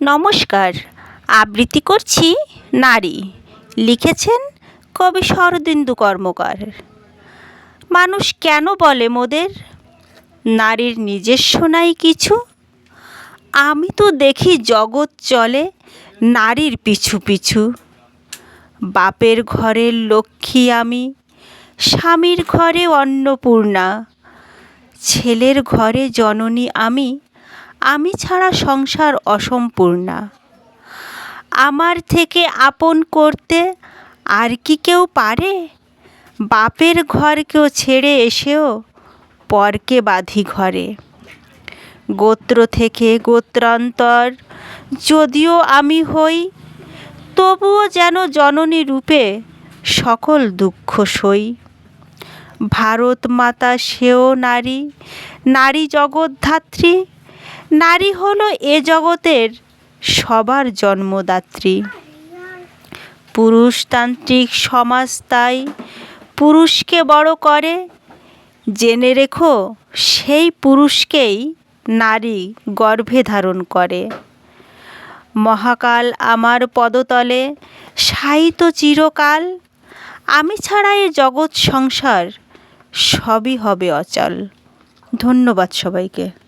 নমস্কার। আবৃত্তি করছি নারী। লিখেছেন কবি শরদিন্দু কর্মকার। মানুষ কেন বলে মোদের নারীর নিজস্ব নাই কিছু? আমি তো দেখি জগৎ চলে নারীর পিছু পিছু। বাপের ঘরের লক্ষ্মী আমি, স্বামীর ঘরে অন্নপূর্ণা, ছেলের ঘরে জননী আমি, আমি ছাড়া সংসার অসম্পূর্ণা। আমার থেকে আপন করতে আর কি কেউ পারে? বাপের ঘর কেউ ছেড়ে এসেও পরকে বাঁধি ঘরে। গোত্র থেকে গোত্রান্তর যদিও আমি হই, তবুও যেন জননী রূপে সকল দুঃখ সই। ভারত মাতা সেও নারী, নারী জগদ্ধাত্রী। নারী হলো এ জগতের সবার জন্মদাত্রী। পুরুষতান্ত্রিক সমাজ তাই পুরুষকে বড় করে। জেনে রেখো সেই পুরুষকেই নারী গর্ভে ধারণ করে। মহাকাল আমার পদতলে শায়িত চিরকাল। আমি ছাড়া এ জগৎ সংসার সবই হবে অচল। ধন্যবাদ সবাইকে।